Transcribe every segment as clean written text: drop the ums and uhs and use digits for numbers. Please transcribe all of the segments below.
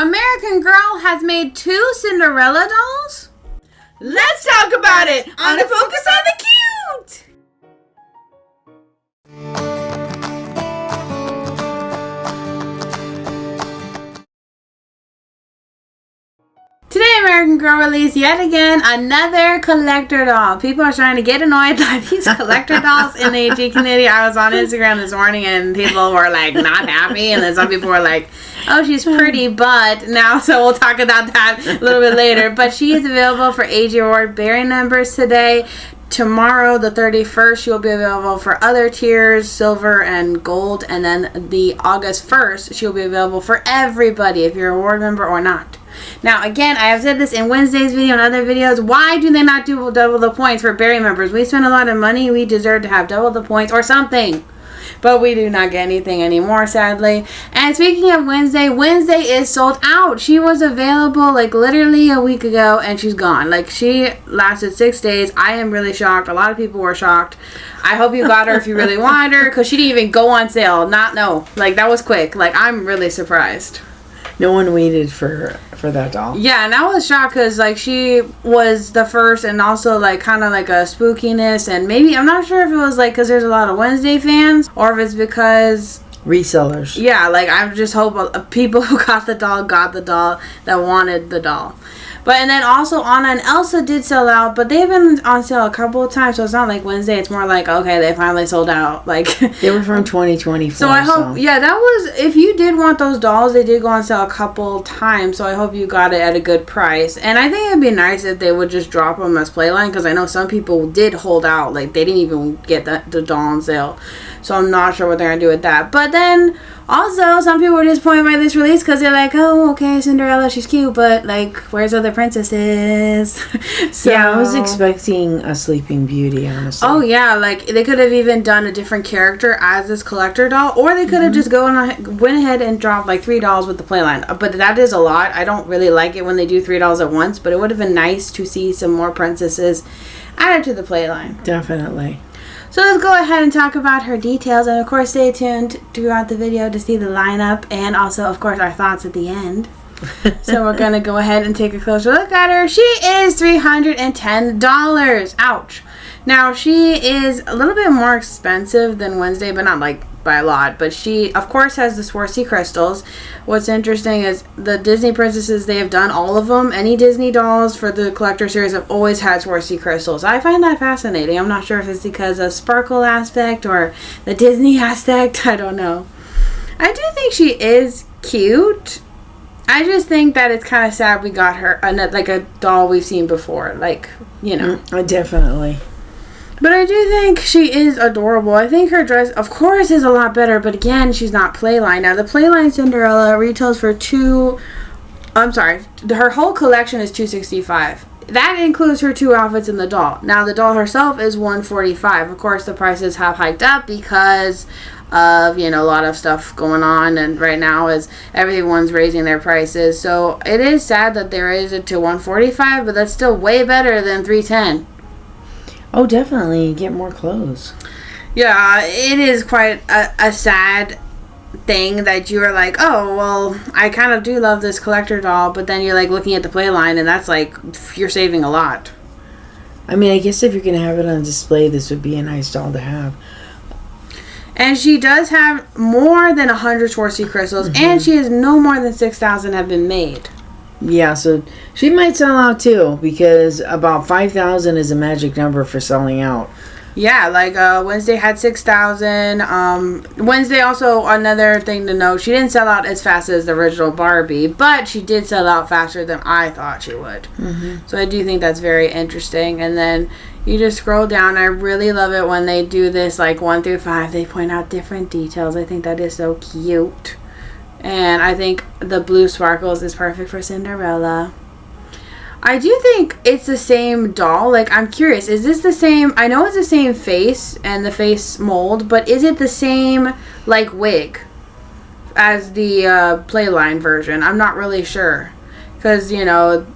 American Girl has made 2 Cinderella dolls? Let's talk about it on the Focus on the Cute! Today, American Girl released yet again another collector doll. People are trying to get annoyed by these collector dolls in the AG community. I was on Instagram this morning and people were like not happy, and then some people were like, oh, she's pretty, but now, so we'll talk about that a little bit later. But she is available for AG Award Berry members today. Tomorrow, the 31st, she will be available for other tiers, silver and gold. And then the August 1st, she will be available for everybody, if you're a award member or not. Now, again, I have said this in Wednesday's video and other videos. Why do they not do double the points for Berry members? We spend a lot of money. We deserve to have double the points or something. But we do not get anything anymore, sadly. And speaking of Wednesday, Wednesday is sold out. She was available like literally a week ago and she's gone. Like, she lasted 6 days. I am really shocked. A lot of people were shocked. I hope you got her if you really wanted her, because she didn't even go on sale. Like, that was quick. Like, I'm really surprised. No one waited for that doll. Yeah, and I was shocked because, like, she was the first, and also, like, kind of like a spookiness, and maybe, I'm not sure if it was, like, because there's a lot of Wednesday fans, or if it's because... resellers. Yeah, like, I just hope people who got the doll that wanted the doll. But, and then also Anna and Elsa did sell out, but they've been on sale a couple of times, so it's not like Wednesday. It's more like, okay, they finally sold out. Like, they were from 2024. So I hope, yeah, that was, if you did want those dolls, they did go on sale a couple times, so I hope you got it at a good price. And I think it'd be nice if they would just drop them as Playline, because I know some people did hold out. Like, they didn't even get the doll on sale. So I'm not sure what they're going to do with that. But then, also, some people were disappointed by this release because they're like, oh, okay, Cinderella, she's cute, but, like, where's other princesses? So, yeah, I was expecting a Sleeping Beauty, honestly. Oh, yeah, like, they could have even done a different character as this collector doll, or they could have just went ahead and dropped, like, $3 with the Playline. But that is a lot. I don't really like it when they do $3 at once, but it would have been nice to see some more princesses added to the Playline. Definitely. So let's go ahead and talk about her details, and of course stay tuned throughout the video to see the lineup and also, of course, our thoughts at the end. So we're going to go ahead and take a closer look at her. She is $310. Ouch. Now, she is a little bit more expensive than Wednesday, but not like by a lot. But she, of course, has the Swarovski crystals. What's interesting is the Disney princesses, they have done all of them. Any Disney dolls for the collector series have always had Swarovski crystals. I find that fascinating. I'm not sure if it's because of sparkle aspect or the Disney aspect. I don't know. I do think she is cute. I just think that it's kind of sad we got her like a doll we've seen before. Like, you know. Definitely. But I do think she is adorable. I think her dress, of course, is a lot better. But again, she's not Playline. Now, the Playline Cinderella retails for her whole collection is $265. That includes her 2 outfits in the doll. Now, the doll herself is $145. Of course, the prices have hiked up because of, you know, a lot of stuff going on. And right now is everyone's raising their prices. So it is sad that they raised it to $145, but that's still way better than $310. Oh, definitely. You get more clothes. Yeah, it is quite a sad thing that you are like, oh, well, I kind of do love this collector doll, but then you're like looking at the Playline, and that's like, you're saving a lot. I mean, I guess if you're going to have it on display, this would be a nice doll to have. And she does have more than 100 Swarovski crystals, and she has no more than 6,000 have been made. Yeah, so she might sell out too, because about 5,000 is a magic number for selling out. Yeah, like Wednesday had 6,000. Wednesday, also another thing to note, she didn't sell out as fast as the original Barbie, but she did sell out faster than I thought she would. So I do think that's very interesting. And then you just scroll down. I really love it when they do this, like 1 through 5. They point out different details. I think that is so cute. And I think the blue sparkles is perfect for Cinderella. I do think it's the same doll. Like, I'm curious, is this the same? I know it's the same face and the face mold, but is it the same, like, wig as the Playline version? I'm not really sure. Because, you know,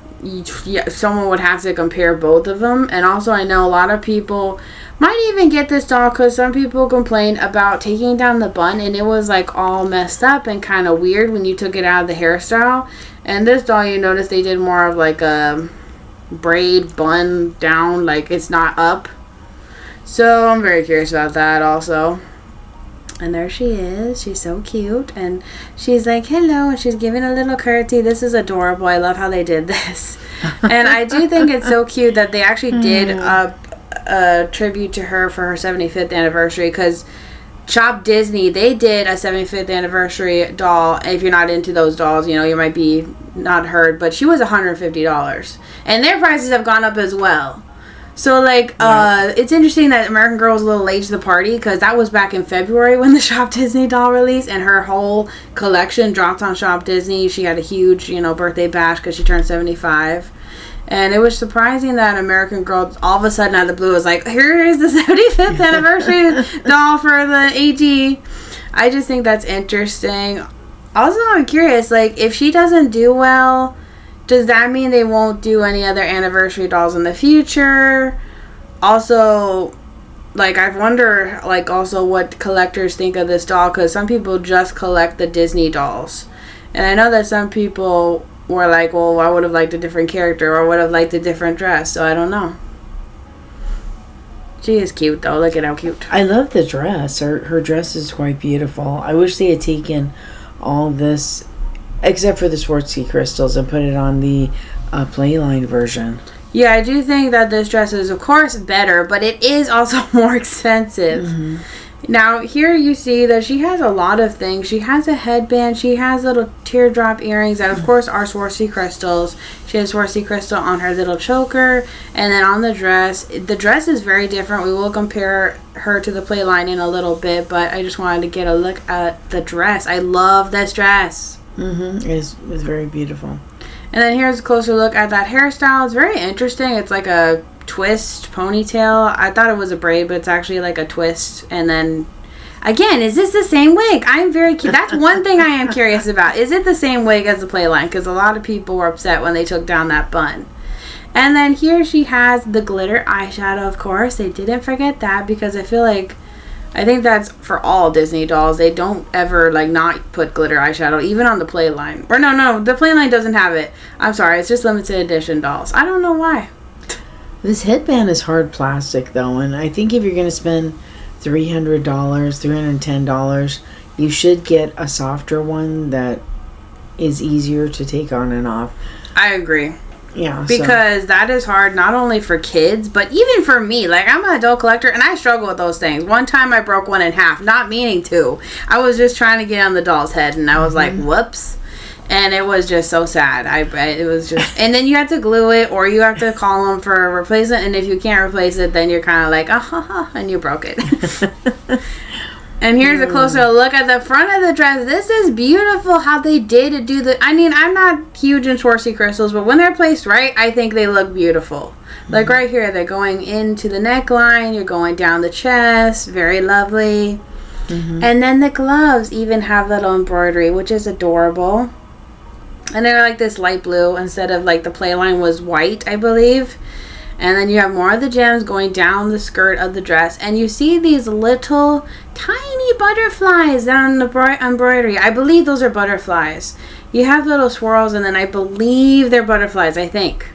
someone would have to compare both of them. And also, I know a lot of people Might even get this doll because some people complained about taking down the bun and it was like all messed up and kind of weird when you took it out of the hairstyle. And this doll, you notice they did more of like a braid bun down, like it's not up. So I'm very curious about that also. And there she is. She's so cute. And she's like, hello. And she's giving a little curtsy. This is adorable. I love how they did this. And I do think it's so cute that they actually did a tribute to her for her 75th anniversary. Because Shop Disney, they did a 75th anniversary doll. If you're not into those dolls, you know, you might be not heard. But she was $150. And their prices have gone up as well. So, like, it's interesting that American Girl was a little late to the party because that was back in February when the Shop Disney doll released, and her whole collection dropped on Shop Disney. She had a huge, you know, birthday bash because she turned 75. And it was surprising that American Girl all of a sudden out of the blue was like, here is the 75th anniversary doll for the AG. I just think that's interesting. Also, I'm curious, like, if she doesn't do well, does that mean they won't do any other anniversary dolls in the future? Also, like, I wonder, like, also what collectors think of this doll, because some people just collect the Disney dolls. And I know that some people were like, well, I would have liked a different character, or would have liked a different dress, so I don't know. She is cute, though. Look at how cute. I love the dress. Her dress is quite beautiful. I wish they had taken all this, except for the Swarovski crystals, and put it on the Playline version. Yeah, I do think that this dress is, of course, better, but it is also more expensive. Mm-hmm. Now, here you see that she has a lot of things. She has a headband. She has little teardrop earrings that, of course, are Swarovski crystals. She has Swarovski crystal on her little choker. And then on the dress is very different. We will compare her to the Playline in a little bit, but I just wanted to get a look at the dress. I love this dress. Mm-hmm. It's very beautiful. And then here's a closer look at that hairstyle. It's very interesting. It's like a twist ponytail. I thought it was a braid, but it's actually like a twist. And then, again, is this the same wig? I'm very curious. That's one thing I am curious about. Is it the same wig as the Playline? Because a lot of people were upset when they took down that bun. And then here she has the glitter eyeshadow, of course. They didn't forget that because I think that's for all Disney dolls. They don't ever, like, not put glitter eyeshadow, even on the Playline. Or no, the Playline doesn't have it. I'm sorry, it's just limited edition dolls. I don't know why. This headband is hard plastic, though, and I think if you're going to spend $300, $310, you should get a softer one that is easier to take on and off. I agree. Yeah. Because that is hard not only for kids, but even for me. Like, I'm an adult collector, and I struggle with those things. One time I broke one in half, not meaning to. I was just trying to get on the doll's head, and I was like, whoops. And it was just so sad. It was just... And then you have to glue it, or you have to call them for a replacement, and if you can't replace it, then you're kind of like, and you broke it. And here's a closer look at the front of the dress. This is beautiful how they did do the... I mean, I'm not huge in Swarovski crystals, but when they're placed right, I think they look beautiful. Like right here, they're going into the neckline. You're going down the chest. Very lovely. Mm-hmm. And then the gloves even have little embroidery, which is adorable. And they're like this light blue instead of like the Playline was white, I believe. And then you have more of the gems going down the skirt of the dress. And you see these little tiny butterflies down the embroidery. I believe those are butterflies. You have little swirls, and then I believe they're butterflies, I think.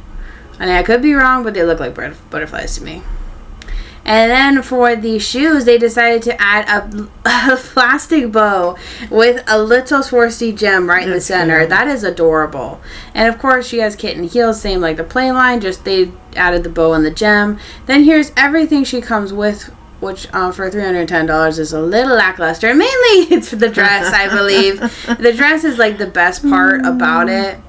And I could be wrong, but they look like butterflies to me. And then for the shoes, they decided to add a plastic bow with a little Swarovski gem right in the center. Cute. That is adorable. And of course, she has kitten heels, same like the Playline, just they added the bow and the gem. Then here's everything she comes with, which for $310 is a little lackluster. Mainly it's for the dress, I believe. The dress is like the best part about it.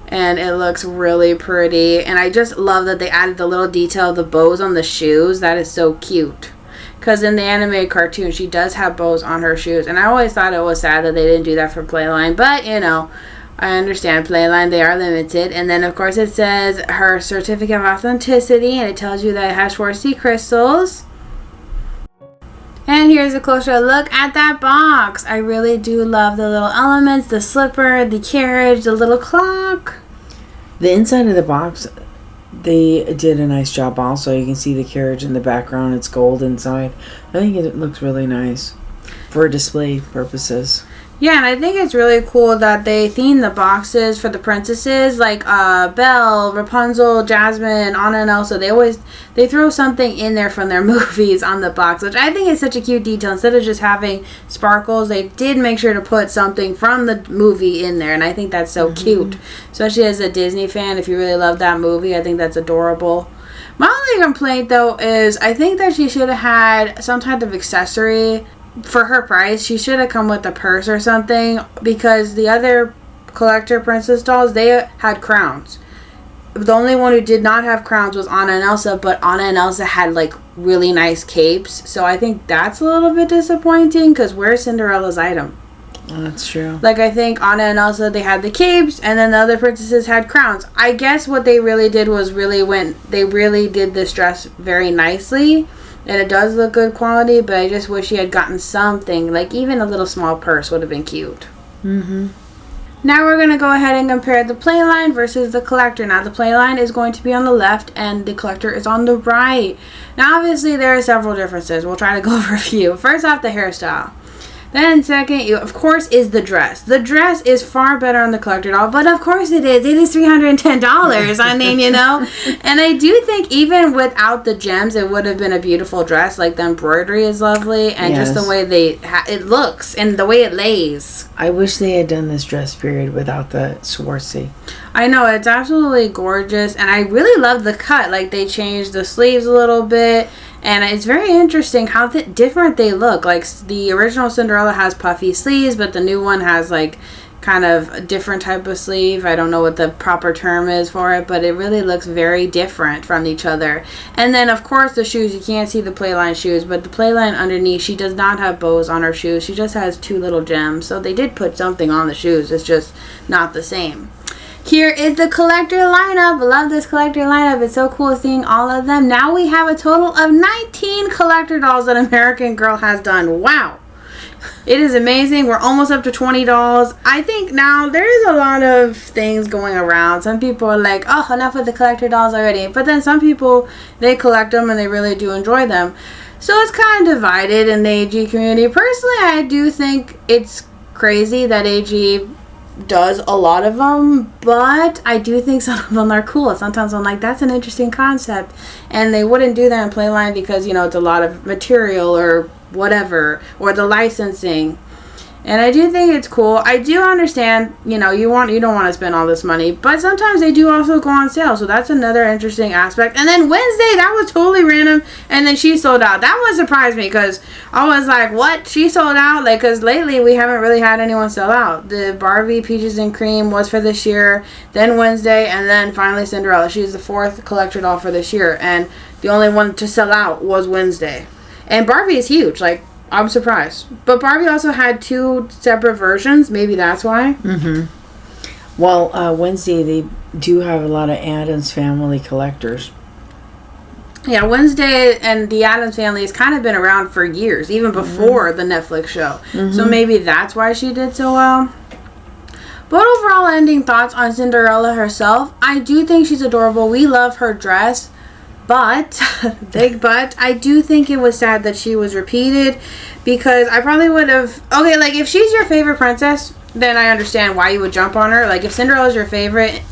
And it looks really pretty. And I just love that they added the little detail of the bows on the shoes. That is so cute. Because in the animated cartoon, she does have bows on her shoes. And I always thought it was sad that they didn't do that for Playline. But, you know, I understand Playline. They are limited. And then, of course, it says her certificate of authenticity. And it tells you that it has Swarovski crystals. And here's a closer look at that box. I really do love the little elements, the slipper, the carriage, the little clock. The inside of the box They did a nice job also. You can see the carriage in the background. It's gold inside. I think it looks really nice for display purposes. Yeah, and I think it's really cool that they theme the boxes for the princesses, like Belle, Rapunzel, Jasmine, Anna, and Elsa. They throw something in there from their movies on the box, which I think is such a cute detail. Instead of just having sparkles, they did make sure to put something from the movie in there, and I think that's so cute. Especially as a Disney fan, if you really love that movie, I think that's adorable. My only complaint, though, is I think that she should have had some type of accessory. For her price, she should have come with a purse or something, because the other collector princess dolls, they had crowns. The only one who did not have crowns was Anna and Elsa, but Anna and Elsa had like really nice capes, so I think that's a little bit disappointing, because where's Cinderella's item? That's true. Like, I think Anna and Elsa, they had the capes, and then the other princesses had crowns. I guess what they really did was they really did this dress very nicely. And it does look good quality, but I just wish she had gotten something. Like, even a little small purse would have been cute. Now we're going to go ahead and compare the playline versus the collector. Now, the playline is going to be on the left, and the collector is on the right. Now, obviously, there are several differences. We'll try to go over a few. First off, the hairstyle. Then second, of course, is the dress. The dress is far better on the collector doll, but of course it is. It is $310. I mean, you know. And I do think even without the gems, it would have been a beautiful dress. Like, the embroidery is lovely, and just the way it looks and the way it lays. I wish they had done this dress period without the Swarovski. I know, it's absolutely gorgeous, and I really love the cut. Like, they changed the sleeves a little bit. And it's very interesting how different they look. Like, the original Cinderella has puffy sleeves, but the new one has, like, kind of a different type of sleeve. I don't know what the proper term is for it, but it really looks very different from each other. And then, of course, the shoes. You can't see the playline shoes, but the playline underneath, she does not have bows on her shoes. She just has two little gems. So they did put something on the shoes. It's just not the same. Here is the collector lineup. I love this collector lineup. It's so cool seeing all of them. Now we have a total of 19 collector dolls that American Girl has done. Wow. It is amazing. We're almost up to 20 dolls. I think now there's a lot of things going around. Some people are like, oh, enough with the collector dolls already. But then some people, they collect them and they really do enjoy them. So it's kind of divided in the AG community. Personally, I do think it's crazy that AG does a lot of them, but I do think some of them are cool. Sometimes I'm like, that's an interesting concept, and they wouldn't do that in Playline because, you know, it's a lot of material or whatever, or the licensing. And I do think it's cool. I do understand, you know, you don't want to spend all this money, but sometimes they do also go on sale, so that's another interesting aspect. And then Wednesday, that was totally random, and then she sold out. That one surprised me because I was like, what? She sold out? Like, because lately we haven't really had anyone sell out. The Barbie Peaches and Cream was for this year, then Wednesday, and then finally Cinderella. She's the fourth collector doll for this year, and the only one to sell out was Wednesday. And Barbie is huge, like, I'm surprised. But Barbie also had two separate versions. Maybe that's why. Well, Wednesday, they do have a lot of Addams Family collectors. Yeah, Wednesday and the Addams Family has kind of been around for years, even before the Netflix show. So maybe that's why she did so well. But overall ending thoughts on Cinderella herself. I do think she's adorable. We love her dress. But, big but, I do think it was sad that she was repeated, because I probably would have, okay, like, if she's your favorite princess, then I understand why you would jump on her. Like, if Cinderella's your favorite,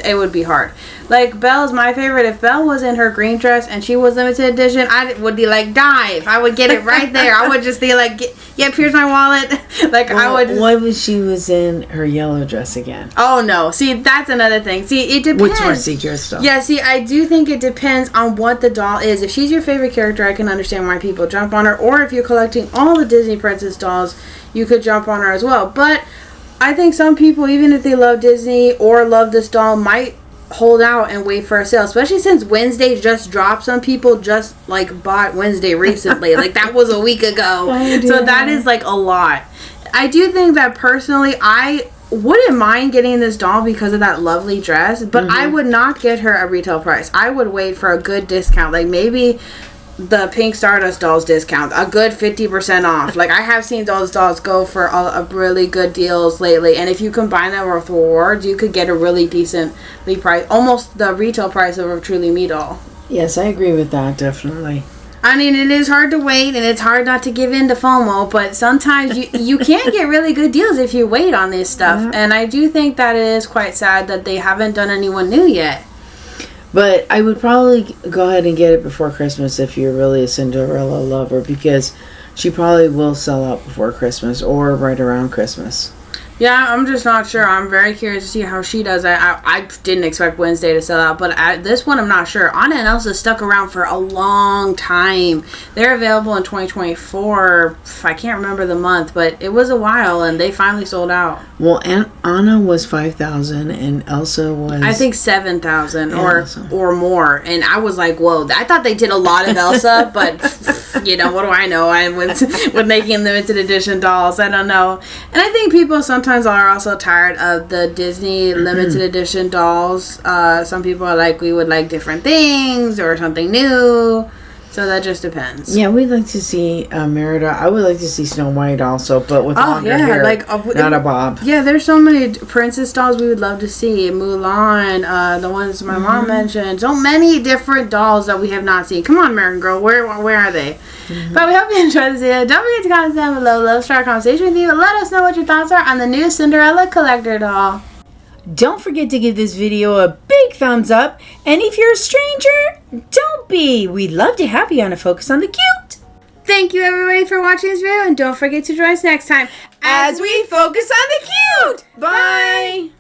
it would be hard. Like, Belle's my favorite. If Belle was in her green dress and she was limited edition, I would be like, dive. I would get it right there. I would just be like, yeah, here's my wallet. Like, well, I would just... What if she was in her yellow dress again? Oh, no. See, that's another thing. See, it depends. Which more secret stuff? Yeah, see, I do think it depends on what the doll is. If she's your favorite character, I can understand why people jump on her. Or if you're collecting all the Disney princess dolls, you could jump on her as well. But I think some people, even if they love Disney or love this doll, might hold out and wait for a sale, especially since Wednesday just dropped. Some people just like bought Wednesday recently. Like, that was a week ago. So that is like a lot. I do think that personally I wouldn't mind getting this doll because of that lovely dress, but I would not get her at retail price. I would wait for a good discount, like maybe the Pink Stardust dolls discount, a good 50% off. Like, I have seen those dolls go for a really good deals lately, and if you combine that with rewards, you could get a really decently priced, almost the retail price of a Truly Me doll. Yes, I agree with that, definitely. I mean, it is hard to wait, and it's hard not to give in to FOMO, but sometimes you can get really good deals if you wait on this stuff, and I do think that it is quite sad that they haven't done anyone new yet. But I would probably go ahead and get it before Christmas if you're really a Cinderella lover, because she probably will sell out before Christmas or right around Christmas. Yeah, I'm just not sure. I'm very curious to see how she does. I didn't expect Wednesday to sell out, but this one I'm not sure. Anna and Elsa stuck around for a long time. They're available in 2024. I can't remember the month, but it was a while, and they finally sold out. Well, Anna was 5,000 and Elsa was... I think 7,000 or more. And I was like, whoa. I thought they did a lot of Elsa, but, you know, what do I know? I with making limited edition dolls. I don't know. And I think people sometimes are also tired of the Disney limited edition dolls. Some people are like, we would like different things or something new. So that just depends. Yeah, we'd like to see Merida. I would like to see Snow White also, but with longer hair, not a bob. Yeah, there's so many princess dolls we would love to see. Mulan, the ones my mom mentioned. So many different dolls that we have not seen. Come on, American Girl, where are they? But we hope you enjoyed this video. Don't forget to comment down below. Love to start a conversation with you. Let us know what your thoughts are on the new Cinderella collector doll. Don't forget to give this video a big thumbs up. And if you're a stranger, don't be. We'd love to have you on a Focus on the Cute. Thank you, everybody, for watching this video. And don't forget to join us next time as we focus on the cute. Bye.